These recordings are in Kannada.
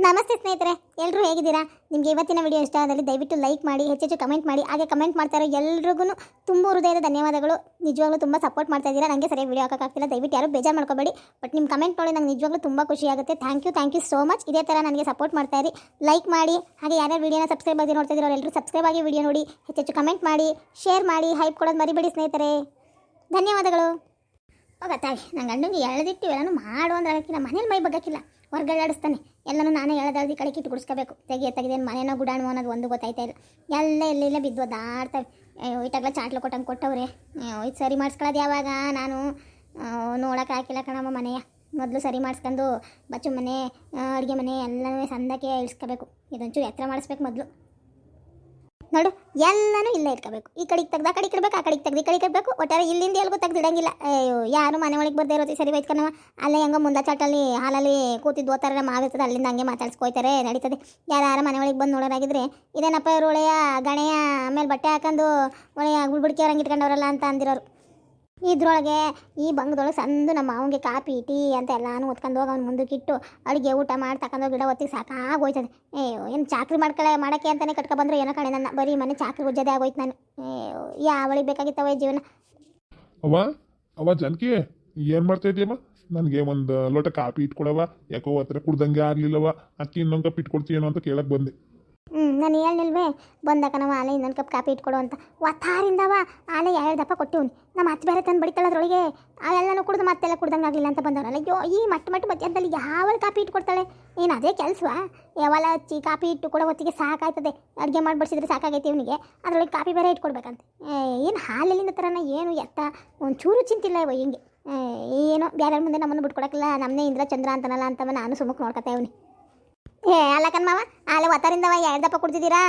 ನಮಸ್ತೆ ಸ್ನೇಹಿತರೆ, ಎಲ್ಲರೂ ಹೇಗಿದ್ದೀರಾ? ನಿಮಗೆ ಇವತ್ತಿನ ವಿಡಿಯೋ ಇಷ್ಟ ಆದಲ್ಲಿ ದಯವಿಟ್ಟು ಲೈಕ್ ಮಾಡಿ, ಹೆಚ್ಚೆಚ್ಚು ಕಮೆಂಟ್ ಮಾಡಿ. ಹಾಗೆ ಕಮೆಂಟ್ ಮಾಡ್ತಾ ಇರೋ ಎಲ್ರಿಗೂ ತುಂಬ ಹೃದಯದ ಧನ್ಯವಾದಗಳು. ನಿಜವಾಗ್ಲೂ ತುಂಬ ಸಪೋರ್ಟ್ ಮಾಡ್ತಾ ಇದ್ದೀರಾ. ನನಗೆ ಸರಿಯಾಗಿ ವಿಡಿಯೋ ಹಾಕೋಕ್ಕಾಗ್ತಿಲ್ಲ, ದಯವಿಟ್ಟು ಯಾರು ಬೇಜಾರು ಮಾಡ್ಕೋಬೇಡಿ. ಬಟ್ ನಿಮ್ಮ ಕಮೆಂಟ್ ನೋಡಿ ನಂಗೆ ನಿಜವಾಗ್ಲೂ ತುಂಬ ಖುಷಿ ಆಗುತ್ತೆ. Thank you so much. ಇದೇ ಥರ ನನಗೆ ಸಪೋರ್ಟ್ ಮಾಡ್ತಾ ಇರಿ, ಲೈಕ್ ಮಾಡಿ. ಹಾಗೆ ಯಾರ್ಯಾರು ವಿಡಿಯೋನ ಸಬ್ಸ್ಕ್ರೈಬ್ ಆಗಿ ನೋಡ್ತಾ ಇದ್ದೀರೋ ಎಲ್ಲರೂ ಸಬ್ಸ್ಕ್ರೈಬ್ ಆಗಿ ವಿಡಿಯೋ ನೋಡಿ, ಹೆಚ್ಚೆಚ್ಚು ಕಮೆಂಟ್ ಮಾಡಿ, ಶೇರ್ ಮಾಡಿ, ಹೈಪ್ ಕೊಡೋದು ಮರಿಬೇಡಿ ಸ್ನೇಹಿತರೆ. ಧನ್ಯವಾದಗಳು. ಹೋಗತ್ತಾಗಿ ನನ್ನ ಗಂಡಂಗೆ ಎಳೆದಿಟ್ಟು ಎಲ್ಲನೂ ಮಾಡು ಅಂದ್ರೆ ಅದಕ್ಕೆ ನಮ್ಮ ಮನೇಲಿ ಮೈ ಬಗ್ಗಕ್ಕಿಲ್ಲ, ಹೊರಗಡೆ ಎಲ್ಲನೂ ನಾನೇ ಎಳೆದಾಳ್ದು ಕಡೆ ಕಿಟ್ಟು ಗುಡಿಸ್ಕೋಬೇಕು. ತೆಗಿದೇನು ಮನೇನೋ ಗುಡಾಣು ಅನ್ನೋದು ಒಂದು ಗೊತ್ತಾಯ್ತಾ ಇಲ್ಲ. ಎಲ್ಲ ಬಿದ್ದು ಒದ್ದಾಡ್ತವೆ. ಇಟ್ಟಾಗಲ ಚಾಟ್ಲು ಕೊಟ್ಟಂಗೆ ಕೊಟ್ಟವ್ರೆ. ಇದು ಸರಿ ಮಾಡಿಸ್ಕೊಳ್ಳೋದು ಯಾವಾಗ? ನಾನು ನೋಡೋಕೆ ಹಾಕಿಲ್ಲ ಕಣಮ್ಮ ಮನೆಯ. ಮೊದಲು ಸರಿ ಮಾಡಿಸ್ಕೊಂಡು ಬಚ್ಚು ಮನೆ, ಅಡುಗೆ ಮನೆ ಎಲ್ಲನೂ ಸಂದಕ್ಕೆ ಇಳಿಸ್ಕೋಬೇಕು. ಇದೊಂಚೂರು ಎತ್ತರ ಮಾಡಿಸ್ಬೇಕು ಮೊದಲು. ನೋಡು, ಎಲ್ಲನೂ ಇಲ್ಲೇ ಇಟ್ಕೋಬೇಕು. ಈ ಕಡೆಗೆ ತೆಗ್ದು ಆ ಕಡೆಗೆ ಇಡಬೇಕು, ಆ ಕಡೆಗೆ ತೆಗ್ದು ಈ ಕಡೆಗೆ ಇಡಬೇಕು. ಒಟ್ಟಾರೆ ಇಲ್ಲಿಂದ ಎಲ್ಗೂ ತೆಗ್ದಿಡಂಗಿಲ್ಲ. ಯಾರು ಮನೆ ಒಳಗೆ ಬರ್ದೇ ಇರೋತಿ ಸರಿ ಬೈತ್ಕನವ. ಅಲ್ಲೇ ಹೆಂಗೋ ಮುಂದೆ ಚಾಟಲ್ಲಿ ಹಾಲಲ್ಲಿ ಕೂತಿದ್ದು ಓದ್ತಾರೆ, ಮಾವಿರ್ತದೆ, ಅಲ್ಲಿಂದ ಹಂಗೆ ಮಾತಾಡ್ಸ್ಕೊಯ್ತಾರೆ, ನಡೀತದೆ. ಯಾರು ಮನೆ ಒಳಗೆ ಬಂದು ನೋಡೋರಾಗಿದ್ರೆ ಇದೇನಪ್ಪ ಇವರು ಒಳೆಯ ಗಣೆಯ ಆಮೇಲೆ ಬಟ್ಟೆ ಹಾಕೊಂಡು ಒಳೆಯ ಗುಡ್ಬುಡ್ಕಿ ಅವ್ರಂಗೆ ಇಟ್ಕೊಂಡವ್ರಲ್ಲ ಅಂತ ಅಂದಿರೋರು. ಇದ್ರೊಳಗೆ ಈ ಬಂಗದೊಳಗೆ ಸಂದು ನಮ್ಮ ಮಾವಂಗೆ ಕಾಪಿ ಟೀ ಅಂತ ಎಲ್ಲಾನು ಹೊತ್ಕೊಂಡು ಹೋಗಿ ಅವ್ನು ಮುಂದಕ್ಕಿಟ್ಟು ಅಡುಗೆ ಊಟ ಮಾಡಿ ತಗೊಂಡೋಗಿ ಗಿಡ ಹೊತ್ತಿಗೆ ಸಾಕಾಗೋಯ್ತದೆ. ಏನು ಚಾಕ್ರಿ ಮಾಡೋಕ್ಕೆ ಅಂತಲೇ ಕಟ್ಕೊಬಂದ್ರು ಏನೋ ಕಣೆ. ನನ್ನ ಬರೀ ಮನೆ ಚಾಕ್ರಿ ಉಜ್ಜದೆ ಆಗೋಯ್ತು ನಾನು. ಯಾವಳಿಗೆ ಬೇಕಾಗಿತ್ತವ ಜೀವನ. ಅವ ಜನಕಿ ಏನು ಮಾಡ್ತಾ ಇದೆಯಮ್ಮ? ನನಗೆ ಒಂದು ಲೋಟ ಕಾಪಿ ಇಟ್ಕೊಡವ. ಯಾಕೋ ಹತ್ರ ಕುಡ್ದಂಗೆ ಆಗಲಿಲ್ಲವ. ಅದಕ್ಕೆ ಇನ್ನೊಂದು ಕಪ್ ಇಟ್ಕೊಡ್ತೀಯೇನೋ ಅಂತ ಕೇಳಕ್ಕೆ ಬಂದೆ. ನಾನು ಹೇಳ್ನಿಲ್ವೇ ಬಂದಕನವ ಆಲೆ ಇನ್ನೊಂದು ಕಪ್ ಕಾಪಿ ಇಟ್ಕೊಡು ಅಂತ. ಒತ್ತಾರಿಂದವ ಆಲೆ 2 ದಪ್ಪ ಕೊಟ್ಟಿವ್ನಿ. ನಮ್ಮ ಅತ್ತೆ ಬೇರೆ ತಂದು ಬಡಿತಾಳೆ ಅದರೊಳಗೆ. ಅವೆಲ್ಲನೂ ಕುಡ್ದು ಮತ್ತೆಲ್ಲ ಕುಡ್ದಂಗೆ ಆಗಲಿಲ್ಲ ಅಂತ ಬಂದವನಲ್ಲ. ಅಯ್ಯೋ, ಈ ಮಟ್ಟ ಮಧ್ಯಾಹ್ನದಲ್ಲಿ ಯಾವಳು ಕಾಪಿ ಇಟ್ಕೊಡ್ತಾಳೆ? ಏನು ಅದೇ ಕೆಲಸವಾ? ಯಾವಲ್ಲ ಹಚ್ಚಿ ಕಾಪಿ ಇಟ್ಟು ಕೊಡೋ ಹೊತ್ತಿಗೆ ಸಾಕಾಯ್ತದೆ. ಅಡುಗೆ ಮಾಡಿ ಬಡಿಸಿದ್ರೆ ಸಾಕಾಗೈತೆ ಇವನಿಗೆ, ಅದರೊಳಗೆ ಕಾಪಿ ಬೇರೆ ಇಟ್ಕೊಡ್ಬೇಕಂತೆ. ಏನು ಹಾಲೆಲ್ಲಿಂದ ಥರನ ಏನು ಎತ್ತ ಒಂಚೂರು ಚಿಂತಿಲ್ಲ ಇವ ಹಿಂಗೆ. ಏನೋ ಬೇರೆ ಮುಂದೆ ನಮ್ಮನ್ನು ಬಿಟ್ಕೊಡಕ್ಕಿಲ್ಲ. ನಮ್ಮನ್ನೇ ಇಂದ್ರ ಚಂದ್ರ ಅಂತನಲ್ಲ ಅಂತವ ನಾನು ಸುಮ್ಮಕ್ಕೆ ನೋಡ್ಕೊತಾ ಇವನಿ. ಅಲ್ಲ ಕಣ್ಮವ, ಆಲೆ ಒತ್ತಾರಿಂದವ 2 ದಪ್ಪ ಕುಡ್ತಿದ್ದೀರಾ?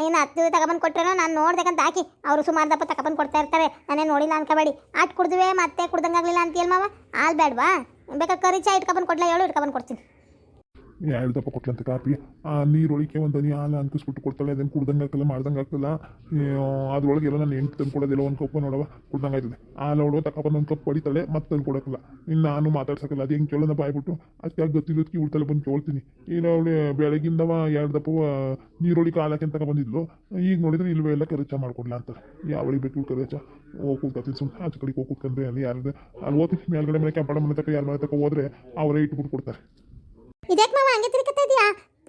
ಇನ್ನು 10 ತಗೊಬಂದು ಕೊಟ್ರೇನೋ ನಾನು ನೋಡ್ಬೇಕಂತ ಹಾಕಿ. ಅವರು ಸುಮಾರು ದಪ್ಪ ತಗೊಬಂದು ಕೊಡ್ತಾ ಇರ್ತಾರೆ, ನಾನೇ ನೋಡಿಲ್ಲ ಅನ್ಕೋಬೇಡಿ. ಆಟ ಕುಡ್ದುವೆ ಮತ್ತೆ ಕುಡ್ದಂಗಾಗಲಿಲ್ಲ ಅಂತೀಯಲ್ಲ ಮಾವ. ಹಾಲು ಬೇಡವಾ? ಬೇಕಾದ್ರೆ ಕರಿ ಚಾ ಇಟ್ಕೊಬಂದು ಕೊಡ್ಲಾ? ಇಟ್ಕೊಬಂದು ಕೊಡ್ತೀನಿ. 2 ದಪ್ಪ ಕೊಟ್ಲಂತ ಕಾಪಿ. ಆ ನೀರೊಳಗೆ ಒಂದು ಹನಿ ಹಾಲು ಅಂಕಿಸ್ಬಿಟ್ಟು ಕೊಡ್ತಾಳೆ. ಅದನ್ನು ಕುಡ್ದಂಗೆ ಆಗ್ತಲ್ಲ, ಮಾಡ್ದಂಗೆ ಆಗ್ತಲ್ಲ. ಅದ್ರೊಳಗೆ ಎಲ್ಲ ನಾನು ಎಂಟು ತಂದು ಕೊಡೋದಿಲ್ಲ. ಒಂದು ಕಪ್ ನೋಡವ ಕುಡ್ದಂಗೆ ಆಯ್ತದೆ. ಹಾಲು ಅವಳು ತಗೊಬಂದು ಒಂದು ಕಪ್ ಹೊಡಿತಾಳೆ, ಮತ್ತೆ ತಂದು ಕೊಡೋಕ್ಕಲ್ಲ. ಇನ್ನು ನಾನು ಮಾತಾಡ್ಸೋಕ್ಕಲ್ಲ. ಅದು ಹೆಂಗೆ ಕೇಳೋಣ ಬಾಯ್ಬಿಟ್ಟು ಅದಕ್ಕೆ ಗೊತ್ತಿಲ್ಲದಕ್ಕೆ ಉಳ್ತಲೆ ಬಂದು ಕೇಳ್ತೀನಿ. ಈಗ ಅವಳು ಬೆಳಗಿಂದವ 2 ದಪ್ಪ ನೀರೊಳಗೆ ಹಾಲಕ್ಕೆ ಅಂತ ಬಂದಿದ್ಲು. ಈಗ ನೋಡಿದ್ರೆ ಇಲ್ವೇ ಎಲ್ಲ ಕರಿಚ ಮಾಡ್ಕೊಡ್ಲಾ ಅಂತಾರೆ. ಯಾವಳಿಗೆ ಬೇಕು ಕರಿಚ? ಹೋಗಿ ಕೂತ್ಕೊತೀನಿ ಸುಮ್ಮನೆ. ಆಚೆ ಕಡೆಗೆ ಹೋಗಿ ಕೂತ್ಕೊಂಡ್ರೆ ಅಲ್ಲಿ ಯಾರು ಅಲ್ಲಿ ಓದ್ತೀನಿ. ಮೇಲ್ಗಡೆ ಮನೆ ಕೆಂಪಡ ಮನೆ ತಕ್ಕ ಯಾರ ಮನೆ ತಕ್ಕ ಹೋದ್ರೆ ಅವರೇ ಇಟ್ಬಿಟ್ಟು ಕೊಡ್ತಾರೆ. ಇದಕ್ಕೆ ಮಾವ ಹಂಗೆ ತಿರ್ಕತ್ತಾ ಇದೆಯಾ?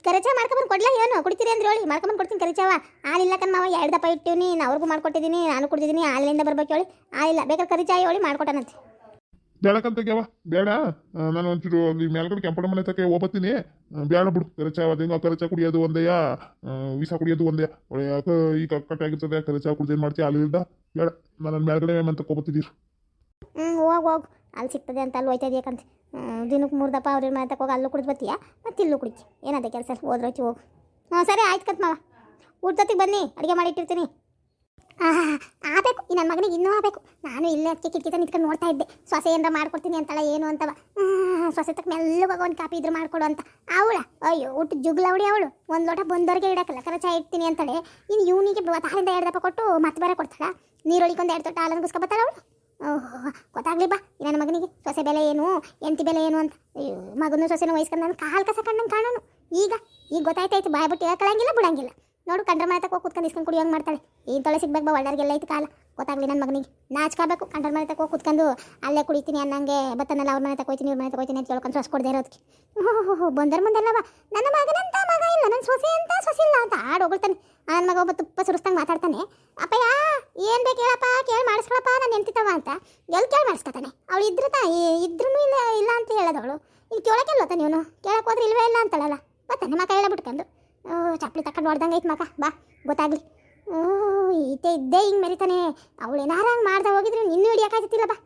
ಕರಿಚಾವ ಮಾಡ್ಕೊಂಬಂದು ಕೊಡ್ಲಾ? ಏನು ಕುಡಿತೀರಿ ಅಂದ್ರೆ ಹೇಳಿ, ಮಾಡ್ಕೊಂಬಂದು ಕೊಡ್ತೀನಿ ಕರಿಚಾವ. ಹಾಲಿಲ್ಲ ಕಣ್ ಮಾವ, 2 ದಪ್ಪ ಇಟ್ಟಿವ್ನಿ. ಅವ್ರಿಗೂ ಮಾಡ್ಕೊಟ್ಟಿದ್ದೀನಿ, ನಾನು ಕುಡಿದಿದ್ದೀನಿ. ಹಾಲಿನಿಂದ ಬರ್ಬೇಕು ಹೇಳಿ. ಹಾಲಿಲ್ಲ, ಬೇಕಾದ್ರೆ ಕರಿಚಾಯ ಹೇಳಿ ಮಾಡ್ಕೊಟ್ಟನಂತೆ. ಬೇಡಕ್ಕಂತಗ್ಯಾವ ಬೇಡ. ನಾನು ಒಂಚೂರು ಅಲ್ಲಿ ಮೇಲ್ಗಡೆ ಕೆಂಪಡ ಮನೆ ತಕ್ಕ ಹೋಗ್ಬತ್ತೀನಿ. ಬೇಡ ಬಿಡು ಕರಿಚಾ. ಅದೇನೋ ಕರಿಚಾ ಕುಡಿಯೋದು ಒಂದೇಯ, ವಿಷ ಕುಡಿಯೋದು ಒಂದೇ. ಈಗ ಕಟ್ಟಾಗಿರ್ತದೆ. ಕರಿಚಾ ಕುಡ್ದೇನು ಮಾಡ್ತೀವಿ? ಅಲ್ಲಿಂದ ಬೇಡ. ನಾನು ಮೇಲ್ಗಡೆ ಮನೆ ತಕ್ಕ ಹೋಗ್ಬತ್ತಿದ್ದೀರಿ. ಹೋಗು ಅಲ್ಲಿ ಸಿಗ್ತದೆ ಅಂತ ಅಲ್ಲಿ ಹೋಯ್ತಾ ಇದೆಯಕ್ಕಂತ. ದಿನಕ್ಕೆ 3 ದಪ್ಪ ಅವ್ರ ಮನೆ ತಕ್ಕ ಹೋಗಿ ಅಲ್ಲೂ ಕುಡಿದು ಬತ್ತೀಯಾ, ಮತ್ತೆ ಇಲ್ಲೂ ಕುಡಿತಿ. ಏನದೇ ಕೆಲಸ? ಹೋದ್ರೋಯ್ತಿ ಹೋಗು. ಸರಿ ಆಯ್ತು ಕತ್ ಮಾವ, ಊಟದೊತ್ತಿಗೆ ಬನ್ನಿ, ಅಡುಗೆ ಮಾಡಿಟ್ಟಿರ್ತೀನಿ. ಆಗಬೇಕು ಈ ನನ್ನ ಮಗನಿಗೆ ಇನ್ನೂ ಆಗಬೇಕು. ನಾನು ಇಲ್ಲೇ ಅದಕ್ಕೆ ಕಿಟಕಿ ನಿಂತ್ಕೊಂಡು ನೋಡ್ತಾ ಇದ್ದೆ, ಸೊಸೆ ಏನಾರ ಮಾಡ್ಕೊಡ್ತೀನಿ ಅಂತಾಳ ಏನು ಅಂತವ. ಸೊಸೆ ತಕ್ಕ ಮೆಲ್ಲಗೆ ಒಂದು ಕಾಪಿ ಇದ್ರೆ ಮಾಡ್ಕೊಡು ಅಂತ. ಅವಳ ಅಯ್ಯೋ ಊಟ ಜುಗ್ಲವಡಿ ಅವಳು. ಒಂದು ಲೋಟ ಬಂದವ್ರಿಗೆ ಇಡಕ್ಕಲ್ಲ, ಕರಚಾ ಇಡ್ತೀನಿ ಅಂತಾಳೆ. ಇನ್ನು ಇವನಿಗೆ ತಾಳಿಂದ 2 ದಪ್ಪ ಕೊಟ್ಟು ಮತ್ತೆ ಬೇರೆ ಕೊಡ್ತಾಳ. ನೀರೊಳಿಗೆ ಒಂದು 2 ತೊಟ್ಟ ಹಾಲನ್ನು ಗುಸ್ಕೊಬತ್ತಾಳ ಅವಳು. ಗೊತ್ತಾಗ್ಲಿ ಬಾ ನನ್ನ ಮಗನಿಗೆ ಸೊಸೆ ಬೆಲೆ ಏನು, ಎಂಟಿ ಬೆಲೆ ಏನು ಅಂತ. ಮಗನೂ ಸೊಸೆನೂ ವಯಸ್ಕೊಂಡು ನಾನು ಕಾಲು ಕಸ ಕಂಡಂಗೆ ಕಾಣೋನು. ಈಗ ಗೊತ್ತಾಯ್ತಾಯ್ತು. ಬಾಯ್ಬಿಟ್ಟು ಹೇಳ್ಕೊಳಂಗಿಲ್ಲ, ಬಿಡಂಗಿಲ್ಲ. ನೋಡು, ಕಂಡ್ರ ಮನೆ ತಕ್ಕ ಹೋಗಿ ಕೂತ್ಕೊಂಡು ಇಸ್ಕೊಂಡು ಕುಡಿಯೋಂಗೆ ಮಾಡ್ತಾಳೆ. ಏನು ತೊಳೆ ಸಿಗ್ಬೇಕು ಬಾ, ಒಳ್ಳೆಯವ್ರಿಗೆಲ್ಲ ಐತೆ ಕಾಲ. ಗೊತ್ತಾಗ್ಲಿ ನನ್ನ ಮಗನಿಗೆ. ನಾಚ್ಕೋಬೇಕು. ಕಂಡ್ರ ಮನೆ ತಕ್ಕ ಹೋಗಿ ಕೂತ್ಕೊಂಡು ಅಲ್ಲೇ ಕುಡಿತೀನಿ ಅನ್ನಂಗೆ ಬತ್ತನಲ್ಲ. ಅವ್ರ ಮನೆ ತಗೋಯ್ತೀನಿ, ಇವ್ರ ಮನೆ ತಗೋಯ್ತೀನಿ ಅಂತ ಹೇಳ್ಕೊಂಡು ಸೊಸೆ ಕೊಡದೇ ಇರೋದಕ್ಕೆ. ಬಂದರ ಮುಂದೆಲ್ಲವ ನನ್ನ ಮಗನಂತ ಮಗ ಇಲ್ಲ, ನನ್ನ ಸೊಸೆ ಅಂತ ಸೊಸೆ ಇಲ್ಲ ಅಂತ ಆಡು ಹೋಗ್ತಾನೆ. ನನ್ನ ಮಗ ಒಬ್ಬ ತುಪ್ಪ ಸುರಿಸ್ದಂಗೆ ಮಾತಾಡ್ತಾನೆ. ಅಪ್ಪಯ್ಯ ಏನು ಬೇಕು ಹೇಳಪ್ಪ, ಕೇಳಿ ಮಾಡಿಸ್ಕೊಳಪ್ಪ, ನಾನು ಎಂತಿತ್ತವ ಅಂತ. ಎಲ್ಲಿ ಕೇಳಿ ಮಾಡಿಸ್ಕೊತಾನೆ. ಅವಳು ಇದ್ರೂ ಇದ್ರೂ ಇಲ್ಲ ಅಂತ ಹೇಳೋದವಳು. ಇಲ್ಲಿ ಕೇಳೋಕ್ಕೆಲ್ವತ್ತ ನೀನು? ಕೇಳಕ್ಕೆ ಹೋದ್ರೆ ಇಲ್ವೇ ಇಲ್ಲ ಅಂತಾಳಲ್ಲ. ಬರ್ತಾನೆ ಮಕ ಎಲ್ಲ ಬಿಟ್ಕೊಂಡು. ಚಪ್ಪಲಿ ತಕೊಂಡು ಹೊಡ್ದಂಗೆ ಐತೆ ಮಕ. ಬಾ ಗೊತ್ತಾಗ್ಲಿ. ಇದ್ದೇ ಹಿಂಗೆ ಮೆರಿತಾನೆ. ಅವಳು ಏನಾರ ಹಂಗೆ ಮಾಡ್ದೆ ಹೋಗಿದ್ರೆ ಇನ್ನೂ ಹಿಡಿಯೋಕ್ಕಾಗ್ತಿಲ್ಲ. ಬಾ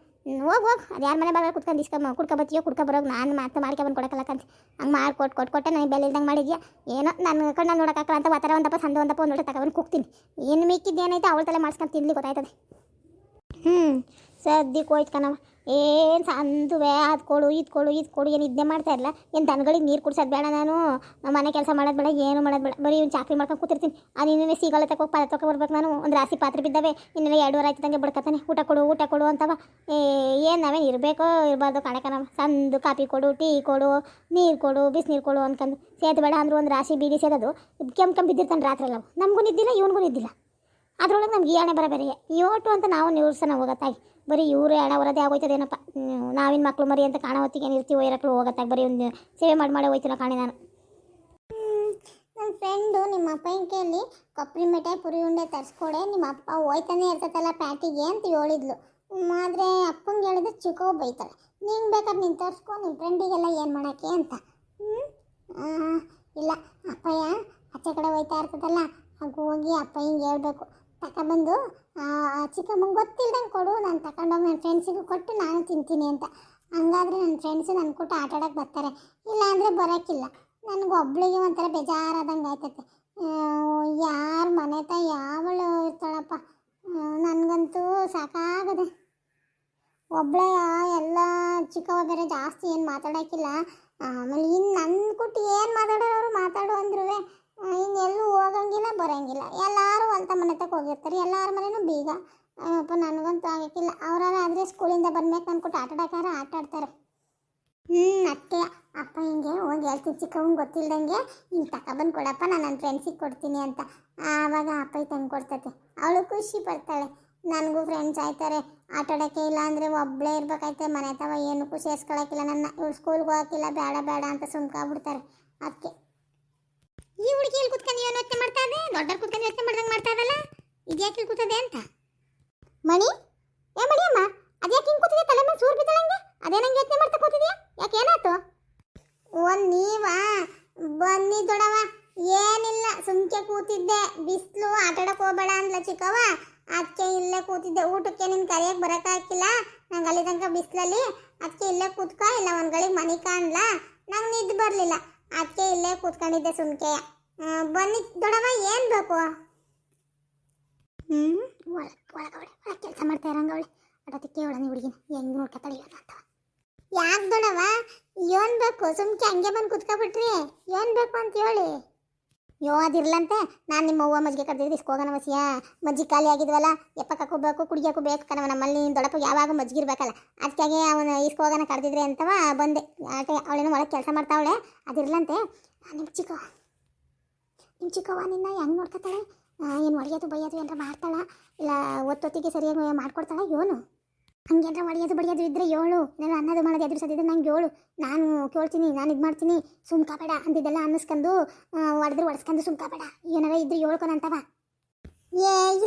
ಹೋಗು. ಅದು ಯಾರ ಮನೆ ಬಾಗ ಕುತ್ಕೊಂಡು ಕುಡ್ಕೊಬತ್ತೀಯೋ ಕುಡ್ಕೊಬರೋಗಿ ನಾನು ಮತ್ತೆ ಮಾಡ್ಕೊಬಂದು ಕೊಡೋಕ್ಕಲ್ಲಕ್ಕಂತ. ಹಂಗೆ ಮಾಡಿ ಕೊಟ್ಟೆ ನನಗೆ ಬೆಲೆ ಇಲ್ದಂಗೆ ಮಾಡಿದ್ಯಾ ಏನೋ. ನನ್ನ ಕಣ್ಣು ನೋಡೋಕ್ಕಾಗಲ್ಲ ಅಂತ ವಾತಾರ ಒಂದಪ್ಪ ಸಂದು ಒಂದಪ್ಪ ಒಂದು ತಗೊಬಂದು ಕೂಗ್ತೀನಿ. ಏನು ಮಿಕ್ಕಿದ್ದು ಏನೈತೆ ಅವಳ ತಲೆ ಮಾಡಿಸ್ಕೊಂಡು ತಿನ್ಲಿ ಗೊತ್ತಾಯ್ತದೆ. ಸದ್ಯಕ್ಕೆ ಹೋಯ್ತು ಕಣವ. ಏನು ಸಂದುವೆ ಅದು ಕೊಡು ಇದು ಕೊಡು ಇದು ಕೊಡು ಏನು ಇದನ್ನೇ ಮಾಡ್ತಾ ಇರಲ್ಲ. ಏನು ದನಗಳಿಗೆ ನೀರು ಕುಡ್ಸೋದು ಬೇಡ, ನಾನು ನಮ್ಮ ಮನೆ ಕೆಲಸ ಮಾಡೋದು ಬೇಡ, ಏನು ಮಾಡೋದು ಬೇಡ, ಬರೀ ಒಂದು ಚಾಕ್ರಿ ಮಾಡ್ಕೊಂಡು ಕೂತಿರ್ತೀನಿ. ಇನ್ನೇ ಸೀಗಲ ತಗೋಗಿ ಪಾದ ತಗೊ ಬರ್ಬೇಕು ನಾನು. ಒಂದು ರಾಶಿ ಪಾತ್ರೆ ಬಿದ್ದಾವೆ, ಇನ್ನೇನು 2 ವಾರ ಆಯ್ತದಂಗೆ ಬಿಡ್ಕತ್ತಾನೆ. ಊಟ ಕೊಡು ಅಂತವ. ಏನು ನಾವೇನು ಇರಬೇಕೋ ಇರಬಾರ್ದು ಕಾಣಕನವ. ಸಂದು ಕಾಫಿ ಕೊಡು, ಟೀ ಕೊಡು, ನೀರು ಕೊಡು, ಬಿಸಿನೀರು ಕೊಡು ಅನ್ಕೊಂಡು ಸೇದು ಬೇಡ ಅಂದರೂ ಒಂದು ರಾಶಿ ಬೀಡಿ ಸೇದೋದು ಕೆಂಪು ಬಿದ್ದಿರ್ತಾನೆ ರಾತ್ರಿ ಎಲ್ಲ. ನಮಗೂ ನಿದ್ದಿಲ್ಲ, ಇವನಿಗೂ ನಿದ್ದಿಲ್ಲ. ಅದ್ರೊಳಗೆ ನಮ್ಗೆ ಈ ಹಣೆ ಬರ ಬೇರೆ ಯೋಟು ಅಂತ ನಾವು ನಿವ್ಸನ ಹೋಗತ್ತಾಗಿ. ಬರೀ ಇವರು ಹಣ ಬರೋದೇ ಆಗೋಯ್ತದೇನಪ್ಪ. ನಾವಿನ ಮಕ್ಳು ಮರಿ ಅಂತ ಕಾಣೋ ಹೊತ್ತಿಗೆ ಏನು ಇರ್ತೀವೋ ಇರಕ್ಕಳು ಹೋಗತ್ತಾಗ. ಬರೀ ಒಂದು ಸೇವೆ ಮಾಡಿ ಹೋಯ್ತು ಕಾಣಿ ನಾನು. ನನ್ನ ಫ್ರೆಂಡು ನಿಮ್ಮ ಅಪ್ಪನ ಕೈಯಲ್ಲಿ ಕೊಬ್ಬರಿ ಮಿಠಾಯಿ ಪುರಿ ಉಂಡೆ ತರಿಸ್ಕೊಡೆ, ನಿಮ್ಮ ಅಪ್ಪ ಹೋಯ್ತಾನೆ ಇರ್ತೈತಲ್ಲ ಪ್ಯಾಟಿಗೆ ಅಂತ ಹೇಳಿದ್ಲು. ಆದರೆ ಅಪ್ಪಂಗೆ ಹೇಳಿದ್ರೆ ಚಿಕ್ಕೋ ಬೈತಾಳೆ. ನೀನು ಬೇಕಾದ್ರೆ ನೀನು ತರಿಸ್ಕೊ, ನಿಮ್ಮ ಫ್ರೆಂಡಿಗೆಲ್ಲ ಏನು ಮಾಡೋಕ್ಕೆ ಅಂತ. ಇಲ್ಲ ಅಪ್ಪಯ್ಯ ಆಚೆ ಕಡೆ ಹೋಯ್ತಾ ಇರ್ತದಲ್ಲ, ಹಾಗೆ ಹೋಗಿ ಅಪ್ಪ ಹಿಂಗೆ ಹೇಳ್ಬೇಕು, ತಗೊಬಂದು ಚಿಕ್ಕಮ್ಮಂಗೆ ಗೊತ್ತಿಲ್ದಂಗೆ ಕೊಡು, ನಾನು ತಗೊಂಡೋಗಿ ನನ್ನ ಫ್ರೆಂಡ್ಸಿಗೂ ಕೊಟ್ಟು ನಾನು ತಿಂತೀನಿ ಅಂತ. ಹಂಗಾದ್ರೆ ನನ್ನ ಫ್ರೆಂಡ್ಸು ನನ್ನ ಕೊಟ್ಟು ಆಟ ಆಡೋಕ್ಕೆ ಬರ್ತಾರೆ, ಇಲ್ಲಾಂದರೆ ಬರೋಕ್ಕಿಲ್ಲ. ನನಗೆ ಒಬ್ಳಿಗೆ ಒಂಥರ ಬೇಜಾರಾದಂಗೆ ಆಯ್ತೈತೆ. ಯಾರ ಮನೆ ತ ಯಾವಳು ಇರ್ತಾಳಪ್ಪ, ನನಗಂತೂ ಸಾಕಾಗದೆ. ಒಬ್ಬಳೇ ಎಲ್ಲ ಚಿಕ್ಕವ ಬೇರೆ ಜಾಸ್ತಿ ಏನು ಮಾತಾಡೋಕ್ಕಿಲ್ಲ. ಆಮೇಲೆ ಇನ್ನು ನನ್ನ ಕೊಟ್ಟು ಏನು ಮಾತಾಡೋರು ಮಾತಾಡು ಅಂದ್ರೂ ಇನ್ನೆಲ್ಲೂ ಹೋಗಂಗಿಲ್ಲ ಬರೋಂಗಿಲ್ಲ. ಎಲ್ಲರೂ ಹೊಲ್ತ ಮನೆ ತಕ್ಕ ಹೋಗಿರ್ತಾರೆ, ಎಲ್ಲರ ಮನೇನೂ ಬೀಗ. ಅಪ್ಪ ನನಗಂತೂ ಆಗಕ್ಕಿಲ್ಲ. ಅವರಾದ್ರೆ ಸ್ಕೂಲಿಂದ ಬಂದ್ಮೇಲೆ ನನ್ನ ಕೊಟ್ಟು ಆಟ ಆಡ್ತಾರೆ. ಅತ್ತೆ ಅಪ್ಪ ಹಿಂಗೆ ಹೋಗಿ ಹೇಳ್ತೀನಿ ಚಿಕ್ಕವಂಗೆ ಗೊತ್ತಿಲ್ದಂಗೆ, ಹಿಂಗೆ ತಗೊಬಂದು ಕೊಡಪ್ಪ, ನಾನು ನನ್ನ ಫ್ರೆಂಡ್ಸಿಗೆ ಕೊಡ್ತೀನಿ ಅಂತ. ಆವಾಗ ಅಪ್ಪ ತಂದು ಕೊಡ್ತೈತೆ. ಅವಳು ಖುಷಿ ಪಡ್ತಾಳೆ. ನನಗೂ ಫ್ರೆಂಡ್ಸ್ ಆಯ್ತಾರೆ, ಆಟ ಆಡೋಕ್ಕೆ. ಇಲ್ಲ ಅಂದರೆ ಒಬ್ಬಳೇ ಇರ್ಬೇಕಾಯ್ತೆ ಮನೆ ತವ, ಏನಕ್ಕೂ ಸೇರಿಸ್ಕೊಳಕ್ಕಿಲ್ಲ ನನ್ನ. ಇವ್ರು ಸ್ಕೂಲ್ಗೆ ಹೋಗೋಕ್ಕಿಲ್ಲ, ಬೇಡ ಅಂತ ಸುಮ್ಕಾಗ್ಬಿಡ್ತಾರೆ. ಅದಕ್ಕೆ ಈ ಹುಡುಗಿ ಇಲ್ಲಿ ಕೂತ್ಕೊಂಡು ಏನು ಯೋಚನೆ ಮಾಡ್ತಾ ಇದೆ, ದೊಡ್ಡವ್ರು ಕೂತ್ಕೊಂಡು ಯೋಚನೆ ಮಾಡ್ದಂಗೆ ಮಾಡ್ತಾ ಇದಲ್ಲ, ಇದ್ಯಾಕೆ ಇಲ್ಲಿ ಕೂತದೆ ಅಂತ. ಮಣಿ ಅಮ್ಮ, ಅದ್ಯಾಕೆ ಹಿಂಗೆ ಕೂತಿದೆ, ತಲೆ ಮೇಲೆ ಸೂರು ಬಿದ್ದಳಂಗೆ, ಅದೇನಂಗೆ ಯೋಚನೆ ಮಾಡ್ತಾ ಕೂತಿದ್ಯಾ, ಯಾಕೆ ಏನಾಯ್ತು? ನೀವಾ ಬನ್ನಿ ದೊಡವ, ಏನಿಲ್ಲ ಸುಮ್ಕೆ ಕೂತಿದ್ದೆ. ಬಿಸಿಲು ಆಟ ಆಡಕ್ಕೆ ಹೋಗಬೇಡ ಅಂದ್ಲ ಚಿಕ್ಕವ, ಅದಕ್ಕೆ ಇಲ್ಲೇ ಕೂತಿದ್ದೆ. ಊಟಕ್ಕೆ ನಿನ್ನ ಕರೆಯಕ್ಕೆ ಬರೋಕ್ಕಾಗಿಲ್ಲ ನಂಗೆ ಅಲ್ಲಿ ತನಕ ಬಿಸಿಲಲ್ಲಿ, ಅದಕ್ಕೆ ಇಲ್ಲೇ ಕೂತ್ಕೊ, ಇಲ್ಲ ಒಂದು ಗಳಿಗೆ ಮನೆ ಕಾಣ್ಲ, ನಂಗೆ ನಿದ್ದೆ ಬರಲಿಲ್ಲ, ಅದಕ್ಕೆ ಇಲ್ಲೇ ಕೂತ್ಕೊಂಡಿದ್ದೆ ಸುಮ್ಕೆ. ಬನ್ನಿ ದೊಡವ, ಏನು ಬೇಕು? ಒಳಗವಳೆ ಕೆಲಸ ಮಾಡ್ತಾ ಇರಂಗವಳೆ. ಅದಕ್ಕೆ ಅವಳ ಹುಡುಗಿನ ಹೆಂಗೆ ನೋಡ್ಕೊತಾಳೆ ಅಂತ. ಯಾಕೆ ದೊಡವ, ಏನು ಬೇಕು? ಸುಮ್ಕೆ ಹಂಗೆ ಬಂದು ಕುತ್ಕೊಬಿಟ್ರಿ, ಏನು ಬೇಕು ಅಂತ ಹೇಳಿ. ಅದಿರ್ಲಂತೆ, ನಾನು ನಿಮ್ಮ ಅವ್ವ ಮಜ್ಜಿಗೆ ಕರೆದಿದ್ದು ಇಸ್ಕೋಗೋಣ ವಸಿಯ. ಮಜ್ಜಿಗೆ ಖಾಲಿ ಆಗಿದ್ವಲ್ಲ, ಎಪ್ಪಕ್ಕೆ ಹೋಗ್ಬೇಕು, ಕುಡಿಯೋಕ್ಕೂ ಬೇಕು ಕಣವ. ನಮ್ಮಲ್ಲಿ ದೊಡ್ಡಪ್ಪ ಯಾವಾಗ ಮಜ್ಜಿಗೆ ಇರ್ಬೇಕಲ್ಲ, ಅದಕ್ಕಾಗೆ ಅವನು ಇಸ್ಕೋಗೋಣ ಕರೆದಿದ್ರೆ ಅಂತವ ಬಂದೆ. ಆಟೆ ಅವಳೇನೋ ಒಳಗೆ ಕೆಲಸ ಮಾಡ್ತಾವಳೆ, ಅದಿರ್ಲಂತೆ. ನಿಮ್ಮ ಚಿಕ್ಕವ್ವ ನಿನ್ನ ಹೆಂಗೆ ನೋಡ್ಕೊತಾಳೆ? ಏನು ಒಡೆಯೋದು ಬೈಯೋದು ಏನಾರ ಮಾಡ್ತಾಳ, ಇಲ್ಲ ಒತ್ತೊತ್ತಿಗೆ ಸರಿಯಾಗಿ ಮಾಡ್ಕೊಡ್ತಾಳ? ಯೋನು ಹಂಗೇನಾರ ಒಡೆಯೋದು ಬಡಿಯೋದು ಇದ್ದರೆ ಏಳು, ಏನಾರ ಅನ್ನೋದು ಮಾಡೋದು ಎದುರಿಸೋದಿದ್ರೆ ನಂಗೆ ಏಳು, ನಾನು ಕೇಳ್ತೀನಿ, ನಾನು ಇದು ಮಾಡ್ತೀನಿ, ಸುಮ್ಕಾಬೇಡ ಅಂದಿದ್ದೆಲ್ಲ ಅನ್ನಿಸ್ಕೊಂಡು ಒಡೆಸ್ಕೊಂಡು ಸುಮ್ಕಾಬೇಡ, ಏನಾರ ಇದ್ರೆ ಹೇಳ್ಕೊನಂತವ.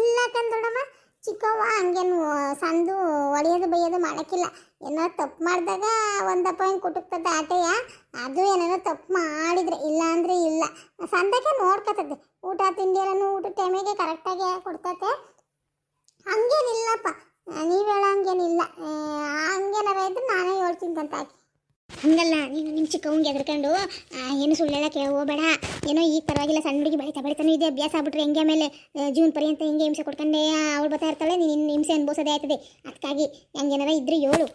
ಇಲ್ಲ ಕಂದೊಡಮ್ಮ, ಚಿಕ್ಕವ್ವ ಹಂಗೇನು ಸಂದು ಒಡೆಯೋದು ಬೈಯೋದು ಮಾಡೋಕ್ಕಿಲ್ಲ. ಏನಾರ ತಪ್ಪು ಮಾಡಿದಾಗ ಒಂದಪ್ಪ ಹಿಂಗೆ ಕುಟುಕ್ತದೆ ಆಟೆಯ, ಅದು ಏನಾರ ತಪ್ಪು ಮಾಡಿದರೆ, ಇಲ್ಲ ಅಂದರೆ ಇಲ್ಲ. ಸಂದಕ್ಕೆ ನೋಡ್ಕೊತದೆ, ಊಟ ತಿಂಡಿ ಎಲ್ಲನೂ ಊಟ ಟೈಮಿಗೆ ಕರೆಕ್ಟಾಗಿ ಕೊಡ್ತತೆ, ಹಂಗೇನಿಲ್ಲಪ್ಪ. ನೀವು ಹೇಳೋಂಗೇನಿಲ್ಲ, ಹಂಗೇನಾರ ಇದ್ರೆ ನಾನೇ ಹೇಳ್ತೀನಿ ಅಂತ ಹಾಕಿ. ಹಂಗಲ್ಲ, ನೀನು ನಿಮ್ಮ ಚಿಕ್ಕವಂಗೆ ಎದ್ರಕೊಂಡು ಏನು ಸುಳ್ಳೆಲ್ಲ ಹೋಗಬೇಡ. ಏನೋ ಈಗ ಪರವಾಗಿಲ್ಲ, ಸಣ್ಣ ಹುಡುಗಿ ಬೆಳಿತಾನೆ ಇದೆ, ಅಭ್ಯಾಸ ಆಗ್ಬಿಟ್ರೆ ಹೆಂಗೆ ಆಮೇಲೆ ಜೀವನ ಪರ್ಯಂತ ಹಿಂಗೆ ಹಿಂಸೆ ಕೊಡ್ಕೊಂಡೆ ಅವಳು ಬರ್ತಾ ಇರ್ತಾಳೆ, ನೀನು ಹಿಂಸೆ ಅನ್ಬೋಸೋದೇ ಆಯ್ತದೆ. ಅದಕ್ಕಾಗಿ ಹೆಂಗೇನಾರ ಇದ್ರೆ ಏಳು,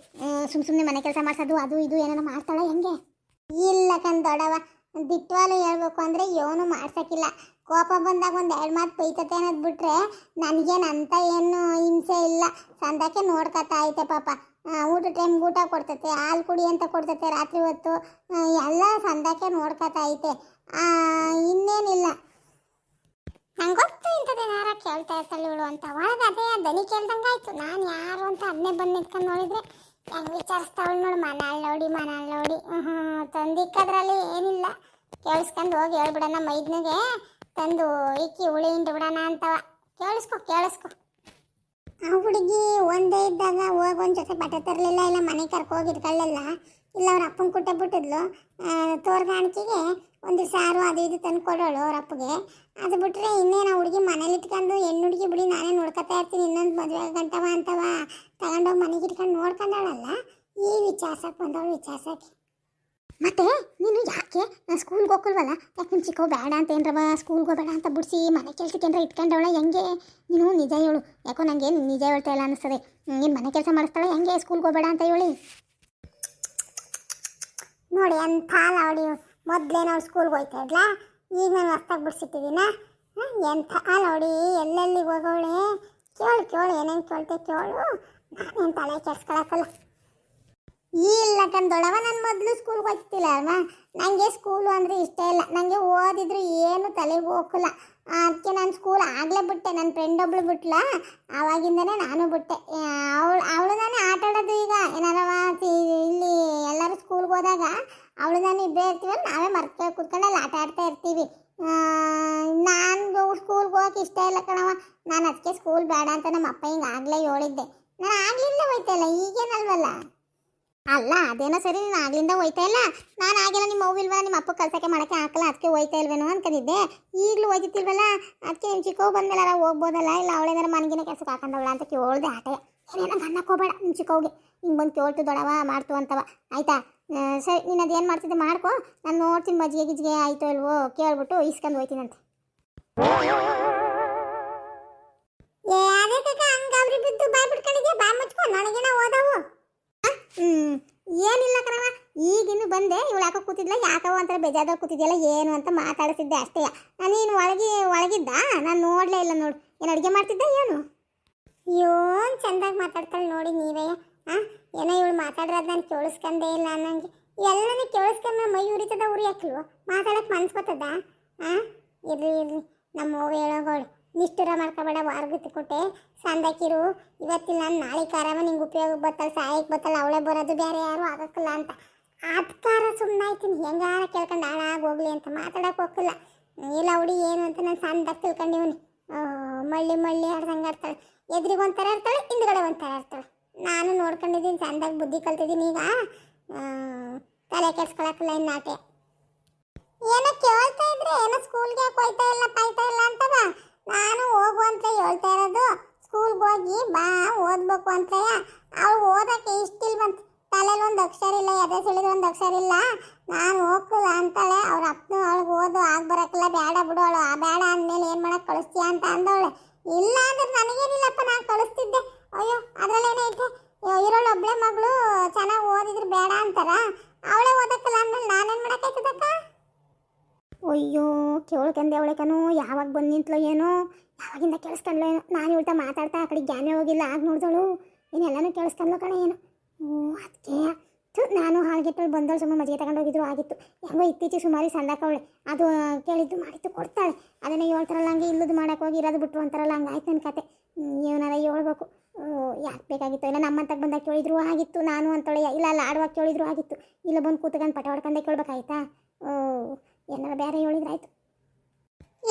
ಸುಮ್ಮನೆ ಮನೆ ಕೆಲಸ ಮಾಡ್ಸೋದು ಅದು ಇದು ಏನಾರ ಮಾಡ್ತಾಳೆ ಹೆಂಗೆ? ಇಲ್ಲ ದೊಡವ, ದಿಟ್ವಾಲು ಹೇಳ್ಬೇಕು ಅಂದರೆ ಏನು ಮಾಡ್ಸೋಕ್ಕಿಲ್ಲ. ಕೋಪ ಬಂದಾಗ ಒಂದು 2 ಮಾತು ಬೈತತೆ ಅನ್ನೋದು ಬಿಟ್ರೆ ನನಗೇನಂತ ಏನು ಹಿಂಸೆ ಇಲ್ಲ. ಸಂದಕ್ಕೆ ನೋಡ್ಕೊತಾ ಐತೆ ಪಾಪ. ಊಟ ಟೈಮ್ಗೆ ಊಟ ಕೊಡ್ತತೆ, ಹಾಲು ಕುಡಿ ಅಂತ ಕೊಡ್ತತೆ ರಾತ್ರಿ ಹೊತ್ತು, ಎಲ್ಲ ಸಂದಕ್ಕೆ ನೋಡ್ಕೊತಾ ಐತೆ. ಇನ್ನೇನಿಲ್ಲ. ನಂಗೆ ಗೊತ್ತು ಇಂಥದ್ದೇನಾರ ಕೇಳ್ತಾ ಇರ್ತಾಳೆ ಇವಳು ಅಂತ. ಒಳಗೆ ಅದೇ ದನಿ ಕೇಳ್ದಂಗೆ ಆಯಿತು. ನಾನು ಯಾರು ಅಂತ ಅದನ್ನೇ ಬಂದು ನಿಂತ್ಕೊಂಡು ನೋಡಿದರೆ ಹೆಂಗೆ ವಿಚಾರಿಸ್ತಾವಳು ನೋಡು, ಮನಾಳ್ ನೋಡಿ. ತಂದಿಕ್ಕದ್ರಲ್ಲಿ ಏನಿಲ್ಲ, ಕೇಳಿಸ್ಕೊಂಡು ಹೋಗಿ ಹೇಳ್ಬಿಡೋಣ ಮೈದ್ನಿಗೆ, ತಂದು ಇಕ್ಕಿ ಹುಳಿ ಹಿಂಡು ಬಿಡೋಣ ಅಂತವ. ಕೇಳಿಸ್ಕೊ. ಆ ಹುಡುಗಿ ಒಂದೇ ಇದ್ದಾಗ ಹೋಗಿ ಒಂದು ಜೊತೆ ಬಟ್ಟೆ ತರಲಿಲ್ಲ, ಇಲ್ಲ ಮನೆ ಕರ್ಕೋಗಿರ್ಕೊಳ್ಳಲ್ಲ, ಇಲ್ಲ ಅವ್ರ ಅಪ್ಪನ ಕುಟ್ಟೆ ಬಿಟ್ಟಿದ್ಲು. ತೋರ್ಗಾಣಿಕೆಗೆ ಒಂದು ಸಾರು ಅದು ಇದು ತಂದು ಕೊಡೋಳು ಅವ್ರ ಅಪ್ಪಗೆ. ಅದು ಬಿಟ್ಟರೆ ಇನ್ನೇನು ಹುಡುಗಿ ಮನೇಲಿ ಇಟ್ಕೊಂಡು ಹೆಣ್ಣು ಹುಡುಗಿ ಬಿಡಿ ನಾನೇ ನೋಡ್ಕೊತಾ ಇರ್ತೀನಿ, ಇನ್ನೊಂದು ಮದುವೆ ಗಂಟವ ಅಂತವ ತಗೊಂಡೋಗಿ ಮನೆಗೆ ಇಟ್ಕೊಂಡು ನೋಡ್ಕೊಂಡವಳಲ್ಲ, ಈ ವಿಚಾರಕ್ಕೆ ಬಂದವಳು ವಿಚಾರಕ್ಕೆ. ಮತ್ತೆ ನೀನು ಯಾಕೆ ಸ್ಕೂಲ್ಗೆ ಹೋಗಲ್ವಲ್ಲ? ಯಾಕೆ ನಿಮ್ಮ ಚಿಕ್ಕವ್ ಬೇಡ ಅಂತ ಏನ್ರವ ಸ್ಕೂಲ್ಗೆ ಹೋಗಬೇಡ ಅಂತ ಬಿಡಿಸಿ ಮನೆ ಕೆಲಸಕ್ಕೆ ಏನಾರ ಇಟ್ಕೊಂಡವಳ ಹೆಂಗೆ? ನೀನು ನಿಜ ಹೇಳು, ಯಾಕೋ ನನಗೆ ನಿಜ ಹೇಳ್ತಾ ಇಲ್ಲ ಅನ್ನಿಸ್ತದೆ. ನೀನು ಮನೆ ಕೆಲಸ ಮಾಡಿಸ್ತಾಳೆ ಹೆಂಗೆ ಸ್ಕೂಲ್ಗೆ ಹೋಗಬೇಡ ಅಂತ ಹೇಳಿ? ನೋಡಿ ಎಂಥ ಲಾವಡಿ, ಮೊದಲೇನೋ ಅವ್ಳು ಸ್ಕೂಲ್ಗೆ ಹೋಗ್ತಾ ಇದ್ಲಾ, ಈಗ ನಾನು ಹೊಸ್ತಾಗಿ ಬಿಡಿಸಿಟ್ಟಿದ್ದೀನ. ಎಂಥ ಲಾವಡಿ, ಎಲ್ಲೆಲ್ಲಿಗೆ ಹೋಗೋಳೆ? ಕೇಳು ಏನೇನು ಕೇಳ್ತೆ ಕೇಳು, ನಾನೇನು ತಲೆ ಕೆಡ್ಸ್ಕೊಳಕ್ಕಲ್ಲ. ಇಲ್ಲ ಕಂದೊಳವ, ನಾನು ಮೊದಲು ಸ್ಕೂಲ್ಗೆ ಹೋಗ್ತಿಲ್ಲ ಅಲ್ವಾ, ನನಗೆ ಸ್ಕೂಲು ಅಂದರೆ ಇಷ್ಟ ಇಲ್ಲ. ನನಗೆ ಓದಿದ್ರು ಏನು ತಲೆಗೆ ಹೋಗಲ್ಲ. ಅದಕ್ಕೆ ನಾನು ಸ್ಕೂಲ್ ಆಗಲೇ ಬಿಟ್ಟೆ. ನನ್ನ ಫ್ರೆಂಡ್ ಒಬ್ಳು ಬಿಟ್ಲ, ಆವಾಗಿಂದನೇ ನಾನು ಬಿಟ್ಟೆ. ಅವಳು ನಾನೇ ಆಟ ಆಡೋದು. ಈಗ ಏನಾರ ಇಲ್ಲಿ ಎಲ್ಲರೂ ಸ್ಕೂಲ್ಗೆ ಹೋದಾಗ ಅವಳು ನಾನು ಇಬ್ಬರೇ ಇರ್ತೀವಲ್ಲ, ನಾವೇ ಮರ್ತು ಕೂತ್ಕೊಂಡು ಅಲ್ಲಿ ಆಟ ಆಡ್ತಾ ಇರ್ತೀವಿ. ನಾನು ಸ್ಕೂಲ್ಗೆ ಹೋಗಕ್ಕೆ ಇಷ್ಟ ಇಲ್ಲ ಕಣವ. ನಾನು ಅದಕ್ಕೆ ಸ್ಕೂಲ್ ಬೇಡ ಅಂತ ನಮ್ಮ ಅಪ್ಪ ಹಿಂಗೆ ಆಗಲೇ ಹೇಳಿದ್ದೆ. ನಾನು ಆಗಲಿಂದ ಹೋಯ್ತಾ ಇಲ್ಲ, ಈಗೇನಲ್ವಲ್ಲ. ಅಲ್ಲ ಅದೇನೋ ಸರಿ, ನೀನು ಆಗ್ಲಿಂದ ಹೋಯ್ತಾ ಇಲ್ಲ. ನಾನು ಆಗಿಲ್ಲ, ನಿಮ್ಮ ಅವ್ವಿಲ್ವಲ್ಲ, ನಿಮ್ಮ ಅಪ್ಪ ಕಲ್ಸಕ್ಕೆ ಮಾಡೋಕ್ಕೆ ಹಾಕಲ್ಲ, ಅದಕ್ಕೆ ಹೋಯ್ತಾ ಇಲ್ವೇನೋ ಅನ್ಕೊಂಡಿದ್ದೆ. ಈಗಲೂ ಹೋಯ್ತಿಲ್ವಲ್ಲ, ಅದಕ್ಕೆ ನಿಮ್ಮ ಚಿಕ್ಕವ್ ಬಂದಲ್ಲ ಹೋಗ್ಬೋದಲ್ಲ, ಇಲ್ಲ ಅವಳೇನಾರ ಮನೆಗಿನ ಕೆಲಸಕ್ಕೆ ಹಾಕೊಂಡವಳ ಅಂತ ಕೇಳ್ದೆ. ಆಟೆ ಏನೇನೋ ಗನ್ನಕ್ಕೆ ಹೋಗಬೇಡ, ನಿಮ್ಮ ಚಿಕ್ಕವ್ಗೆ ಹಿಂಗೆ ಬಂದು ಕೇಳ್ತು ದೊಡವ ಮಾಡ್ತು ಅಂತವ, ಆಯಿತಾ? ಸರಿ, ನೀನು ಅದೇನು ಮಾಡ್ತಿದ್ದೆ ಮಾಡ್ಕೊ, ನಾನು ನೋಡ್ತೀನಿ ಮಜ್ಜಿಗೆ ಗಿಜ್ಜಿಗೆ ಆಯಿತು ಇಲ್ವೋ ಕೇಳ್ಬಿಟ್ಟು ಇಸ್ಕೊಂಡು ಹೋಯ್ತೀನಂತೆ. ಹಂಗಾವ್ರಿ ಬಿದ್ದು ಬಾಯ್ ಬಿಟ್ಕೊಂಡಿದ್ಯಾ, ಬಾಯ್ ಮುಚ್ಕೊ, ನನಗೇನ ಓದವು. ಏನಿಲ್ಲ ಕಣವ, ಈಗಿನ್ನು ಬಂದೆ. ಇವಳು ಯಾಕೋ ಕೂತಿದ್ಲ, ಯಾಕವ ಅಂತಾರೆ ಬೇಜಾದಾಗ ಕೂತಿದ್ಯಲ್ಲ ಏನು ಅಂತ ಮಾತಾಡಿಸಿದ್ದೆ ಅಷ್ಟೇ. ನೀನು ಒಳಗಿದ್ದ, ನಾನು ನೋಡಲೇ ಇಲ್ಲ. ನೋಡು, ಏನು ಅಡುಗೆ ಮಾಡ್ತಿದ್ದೆ ಏನು? ಏನು ಚೆಂದಾಗಿ ಮಾತಾಡ್ತಾಳೆ ನೋಡಿ ನೀವೇ. ಏನೋ ಇವಳು ಮಾತಾಡ್ರದ್ದು ನಾನು ಕೇಳಿಸ್ಕೊಂಡೇ ಇಲ್ಲ ಅನ್ನಂಗೆ. ಎಲ್ಲನೂ ಕೇಳಿಸ್ಕೊಂಡ್ರೆ ಮೈ ಉರಿತದ, ಉರಿ ಹಾಕಿಲ್ವ? ಮಾತಾಡೋಕೆ ಮನ್ಸ್ಕೊತದ? ಇರ್ರಿ ನಮ್ಮ ಹೋಗಿ ಹೇಳೋಗೋಳು, ನಿಷ್ಠುರ ಮಾಡ್ಕೊಬೇಡ, ವಾರಗತ್ತಿ ಕೊಟ್ಟೆ ಸಂದಕ್ಕಿರು, ಇವತ್ತಿಲ್ಲ ನಾನು ನಾಳೆ ಕಾರವ ನಿಂಗೆ ಉಪಯೋಗಕ್ಕೆ ಬರ್ತಾಳೆ, ಸಹಾಯಕ್ಕೆ ಬರ್ತಾಳೆ, ಅವಳೇ ಬರೋದು, ಬೇರೆ ಯಾರು ಆಗೋಕ್ಕಲ್ಲ ಅಂತ. ಅದಕ್ಕಾರ ಸುಮ್ಮನೆ ಆಯ್ತೀನಿ, ಹೆಂಗಾರ ಕೇಳ್ಕೊಂಡು ಹಾಳಾಗಿ ಹೋಗ್ಲಿ ಅಂತ ಮಾತಾಡೋಕೆ ಹೋಗಿಲ್ಲ. ಇಲ್ಲ ಹುಡಿ ಏನು ಅಂತ ನಾನು ಸಂದಾಗ ತಿಳ್ಕೊಂಡಿವನಿ. ಮಳ್ಳಿ ಆಡ್ದಂಗೆ ಆಡ್ತಾಳೆ, ಎದುರಿಗೆ ಒಂಥರ ಇರ್ತಾಳೆ, ಹಿಂದ್ಗಡೆ ಒಂಥರ ಇರ್ತಾಳೆ. ನಾನು ನೋಡ್ಕೊಂಡಿದ್ದೀನಿ, ಸಂದಾಗ ಬುದ್ಧಿ ಕಲ್ತಿದ್ದೀನಿ. ಈಗ ತಲೆ ಕೆಡ್ಸ್ಕೊಳಕ್ಕಿಲ್ಲ ಇನ್ನು ಆಟೆ. ಏನೋ ಕೇಳ್ತಾ ಇದ್ರೆ, ಏನೋ ಸ್ಕೂಲ್ಗೆ ಯಾಕೆ ಹೋಯ್ತಾ ಇಲ್ಲ ಪಾಯ್ತಾ ಇಲ್ಲ ಅಂತವ. ನಾನು ಹೋಗು ಅಂತ ಹೇಳ್ತಾ ಇರೋದು, ಸ್ಕೂಲ್ಗೆ ಹೋಗಿ ಬಾ ಓದ್ಬೇಕು ಅಂತ. ಅವಳು ಓದಕ್ಕೆ ಇಷ್ಟಿಲ್ವಂತ, ತಲೆಯಲ್ಲಿ ಒಂದು ಅಕ್ಷರ ಇಲ್ಲ, ಎದೆ ಸಿಳಿದ್ರೆ ಒಂದು ಅಕ್ಷರ ಇಲ್ಲ. ನಾನು ಹೋಗಲ್ಲ ಅಂತಾಳೆ. ಅವ್ರ ಅಪ್ಪನು ಅವಳಿಗೆ ಓದು ಆಗ ಬರೋಕ್ಕಿಲ್ಲ, ಬೇಡ ಬಿಡು, ಅವಳು ಆ ಬೇಡ ಅಂದಮೇಲೆ ಏನು ಮಾಡಕ್ಕೆ ಕಳಿಸ್ತೀಯ ಅಂತ ಅಂದವಳೆ. ಇಲ್ಲ ಅಂದ್ರೆ ನನಗೇನಿಲ್ಲಪ್ಪ, ನಾನು ಕಳಿಸ್ತಿದ್ದೆ. ಅಯ್ಯೋ ಅದರಲ್ಲೇನೈತೆ, ಇರೋಳು ಒಬ್ಬಳೆ ಮಗಳು ಚೆನ್ನಾಗಿ ಓದಿದ್ರೆ ಬೇಡ ಅಂತಾರ, ಅವಳೇ ಓದಕ್ಕಲ್ಲ ಅಂದಮೇಲೆ ನಾನೇನು ಮಾಡೋಕ್ಕಾಯ್ತದಕ್ಕ? ಅಯ್ಯೋ ಕೇಳ್ಕೊಂಡೆ ಅವಳೆಕನು, ಯಾವಾಗ ಬಂದು ನಿಂತ್ಲೋ ಏನೋ, ಯಾವಾಗಿಂದ ಕೇಳಿಸ್ಕೊಂಡ್ಲೋ ಏನೋ. ನಾನು ಇವಳ್ತ ಮಾತಾಡ್ತಾ ಆ ಕಡೆ ಜ್ಞಾನ ಹೋಗಿಲ್ಲ, ಆಗ ನೋಡಿದಳು ಇನ್ನೆಲ್ಲನೂ ಕೇಳಿಸ್ಕೊಂಡ್ಲೋ ಕಣ ಏನೋ. ಅದಕ್ಕೆ ನಾನು ಹಾಲ್ಗೆಟ್ಟಳು ಬಂದಳು, ಸುಮ್ಮನೆ ಮಜ್ಜಿಗೆ ತಗೊಂಡು ಹೋಗಿದ್ರು ಆಗಿತ್ತು. ಹೆಂಗೋ ಇತ್ತೀಚೆಗೆ ಸುಮಾರು ಸಂದಾಕವಳೆ, ಅದು ಕೇಳಿದ್ದು ಮಾಡಿದ್ದು ಕೊಡ್ತಾಳೆ. ಅದನ್ನು ಹೇಳ್ತಾರಲ್ಲ ಹಂಗೆ ಇಲ್ಲದು ಮಾಡೋಕೆ ಹೋಗಿ ಇರೋದು ಬಿಟ್ಟರು ಅಂತಾರಲ್ಲ, ಹಂಗೆ ಆಯ್ತು ನನ್ನ ಕತೆ. ಏನಾರ ಹೇಳ್ಬೇಕು, ಯಾಕೆ ಬೇಕಾಗಿತ್ತು? ಇಲ್ಲ ನಮ್ಮಂತಕ್ಕೆ ಬಂದಾಗ ಕೇಳಿದ್ರು ಆಗಿತ್ತು, ನಾನು ಅಂತೇಳಿ ಇಲ್ಲ ಅಲ್ಲಿ ಆಡುವಾಗ ಕೇಳಿದ್ರು ಆಗಿತ್ತು. ಇಲ್ಲ ಬಂದು ಕೂತ್ಕೊಂಡು ಪಟ ಹೊಡ್ಕೊಂಡೆ ಕೇಳ್ಬೇಕಾಯ್ತಾ? ಏನಾರ ಬೇರೆ ಹೇಳಿದ್ರೆ ಆಯ್ತು.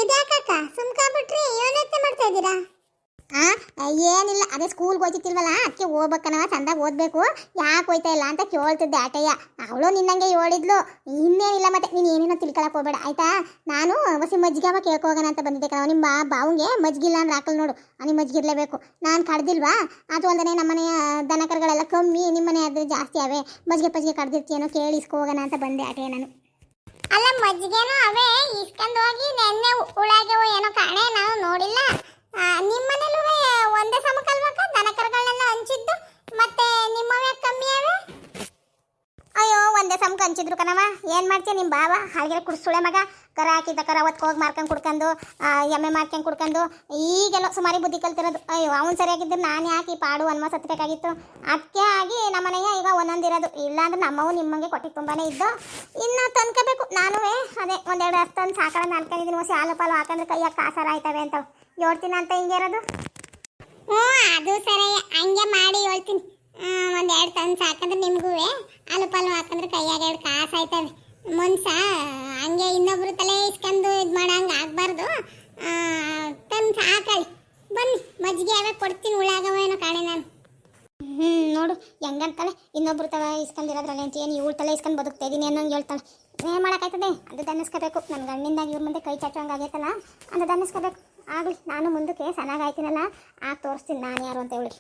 ಇದ್ಯಾಕಕ್ಕ ಸುಮ್ಕಾಬಿಟ್ರಿ, ಏನತ್ತೆ ಮಾಡ್ತಾ ಇದ್ದೀರಾ? ಏನಿಲ್ಲ, ಅದೇ ಸ್ಕೂಲ್ಗೆ ಹೋಗ್ತಿಲ್ವಲ್ಲ, ಅದಕ್ಕೆ ಹೋಗ್ಬೇಕನ್ನವ, ಚಂದಾಗಿ ಓದಬೇಕು, ಯಾಕೆ ಹೋಯ್ತಾ ಇಲ್ಲ ಅಂತ ಕೇಳ್ತಿದ್ದೆ ಆಟಯ್ಯ. ಅವಳು ನಿನ್ನಂಗೆ ಹೇಳಿದ್ಲು, ಇನ್ನೇನಿಲ್ಲ. ಮತ್ತೆ ನೀನು ಏನೇನೋ ತಿಳ್ಕೊಳಕ್ಕೆ ಹೋಗಬೇಡ ಆಯಿತಾ? ನಾನು ಹೊಸ ಮಜ್ಜಿಗೆ ಅವ ಕೇಳ್ಕೋಗೋಣ ಅಂತ ಬಂದಿದ್ದೆ ಕಣ. ನಿಮ್ಮ ಬಾವಂಗೆ ಮಜ್ಜಿಗಿಲ್ಲ ಅಂದ್ರೆ ಹಾಕಲ್ ನೋಡು, ನಿಮ್ಮ ಮಜ್ಜಿಗೆ ಇರಲೇಬೇಕು. ನಾನು ಕಡ್ದಿಲ್ವಾ? ಅದು ಅಲ್ಲದೆ ನಮ್ಮನೆಯ ದನಕರುಗಳೆಲ್ಲ ಕಮ್ಮಿ, ನಿಮ್ಮನೆ ಆದರೆ ಜಾಸ್ತಿ ಅವೆ, ಮಜ್ಜಿಗೆ ಕಡ್ದಿರ್ತೀಯನೋ ಕೇಳಿ ಇಸ್ಕೋಗೋಣ ಅಂತ ಬಂದೆ ಆಟಯ್ಯ ನಾನು. ಅಲ್ಲ ಮಜ್ಜಿಗೆನೋ ಅವೇ ಇಸ್ಕೊಂಡು ಹೋಗಿ ನೆನ್ನೆ ಉಳಾಗ್ಯವ ಏನೋ ಕಾಣೆ, ನಾವು ನೋಡಿಲ್ಲ. ನಿಮ್ಮನೇಲೂ ಒಂದೇ ಸಮಕಲ್ವಕ್ಕ ದನಕರುಗಳನ್ನೆಲ್ಲ ಹಂಚಿದ್ದು, ಮತ್ತೆ ನಿಮ್ಮವೇ ಕಮ್ಮಿ ಅವೆ? ಅಯ್ಯೋ ಒಂದೇ ಸಮಕ್ಕೆ ಹಂಚಿದ್ರು ಕಣವ, ಏನು ಮಾಡ್ತೀಯ ನಿಮ್ಮ ಬಾವ ಹಾಗೆ ಕುಡಿಸುಳೆ ಮಗ. ಕರ ಹಾಕಿದ್ದ ಕರ ಹೊತ್ಗೆ ಹೋಗಿ ಮಾರ್ಕೊಂಡು ಕುಡ್ಕೊಂಡು, ಎಮ್ಮೆ ಮಾರ್ಕೊಂಡು ಕುಡ್ಕೊಂಡು, ಈಗೆಲ್ಲ ಸುಮಾರಿ ಬುದ್ಧಿ ಕಲ್ತಿರೋದು. ಅಯ್ಯೋ ಅವ್ನು ಸರಿಯಾಗಿದ್ದರೆ ನಾನು ಯಾಕೆ ಈ ಪಾಡು ಅನ್ವ ಸತ್ತಬೇಕಾಗಿತ್ತು. ಅದಕ್ಕೆ ಆಗಿ ನಮ್ಮನೆಯ ಈಗ ಒಂದೊಂದಿರೋದು, ಇಲ್ಲಾಂದ್ರೆ ನಮ್ಮವು ನಿಮ್ಮಂಗೆ ಕೊಟ್ಟಿಗೆ ತುಂಬಾನೇ ಇದ್ದು, ಇನ್ನು ತಂದ್ಕೋಬೇಕು. ನಾನು ಅದೇ ಒಂದೆರಡು ತಂದು ಸಾಕೊಳ್ಳೋದು ಅನ್ಕೊಂಡಿದ್ದೀನಿ. ಹೊಸ ಹಾಲು ಪಾಲು ಹಾಕಂದ್ರೆ ಕೈಯಾಗ ಕಾಸಾರ ಆಯ್ತವೆ ಅಂತ ಹೇಳ್ತೀನಿ ಅಂತ ಹಿಂಗೆ ಇರೋದು. ಅದು ಸರಿ, ಹಂಗೆ ಮಾಡಿ ಹೇಳ್ತೀನಿ. ಒಂದೆರಡು ತಂದು ಸಾಕಂದ್ರೆ ನಿಮಗೂ ಹಾಲು ಪಾಲು ಹಾಕಂದ್ರೆ ಕೈಯಾಗ 2 ಕಾಸು ಆಯ್ತವೆ. ಮನ್ಸ ಹಂಗೆ ಇನ್ನೊಬ್ರು ತಲೆ ಇಸ್ಕೊಂಡು ಇದು ಮಾಡಂಗೆ ಆಗಬಾರ್ದು. ತಂದು ಸಾಕಳಿ ಬನ್ನಿ, ಮಜ್ಜಿಗೆ ಯಾವಾಗ ಕೊಡ್ತೀನಿ, ಉಳಾಗವೇನೋ ಕಾಣೆ ನಾನು. ನೋಡು ಹೆಂಗಂತಾಳೆ, ಇನ್ನೊಬ್ರು ತಲೆ ಇಸ್ಕೊಂಡಿರೋದ್ರಲ್ಲಿ ಅಂತ ಏನು ಇವಳು ತಲೆ ಇಸ್ಕೊಂಡು ಬದುಕ್ತಾ ಇದ್ದೀನಿ ಅನ್ನೋಂಗೆ ಹೇಳ್ತಾಳೆ. ಏನು ಮಾಡೋಕ್ಕಾಯ್ತದೆ, ಅದು ದನ್ನಿಸ್ಕೋಬೇಕು. ನನ್ನ ಗಂಡಿಂದಾಗಿ ಇವ್ರ ಮುಂದೆ ಕೈ ಚಾಚೋಂಗೆ ಆಗೈತಲ್ಲ, ಅದು ದನ್ನಿಸ್ಕೋಬೇಕು. ಆಗಲಿ, ನಾನು ಮುಂದಕ್ಕೆ ಚೆನ್ನಾಗಾಯ್ತೀನಲ್ಲ, ಆಗ ತೋರಿಸ್ತೀನಿ ನಾನು ಯಾರು ಅಂತ ಹೇಳಿ.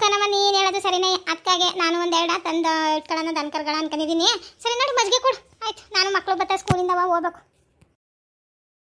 ಕಣವ ನೀನು ಹೇಳೋದು ಸರಿನೇ. ಅದಕ್ಕಾಗೆ ನಾನು ಒಂದೆರಡ ತಂದು ಇಟ್ಕೊಳ್ಳೋಣ ದನಕರ್ಗಳ ಅನ್ಕೊಂಡಿದ್ದೀನಿ. ಸರಿ ನೋಡಿ ಮಜ್ಜಿಗೆ ಕೊಡು. ಆಯ್ತು, ನಾನು ಮಕ್ಕಳು ಬರ್ತಾರೆ ಸ್ಕೂಲಿಂದ ಹೋಗ್ಬೇಕು.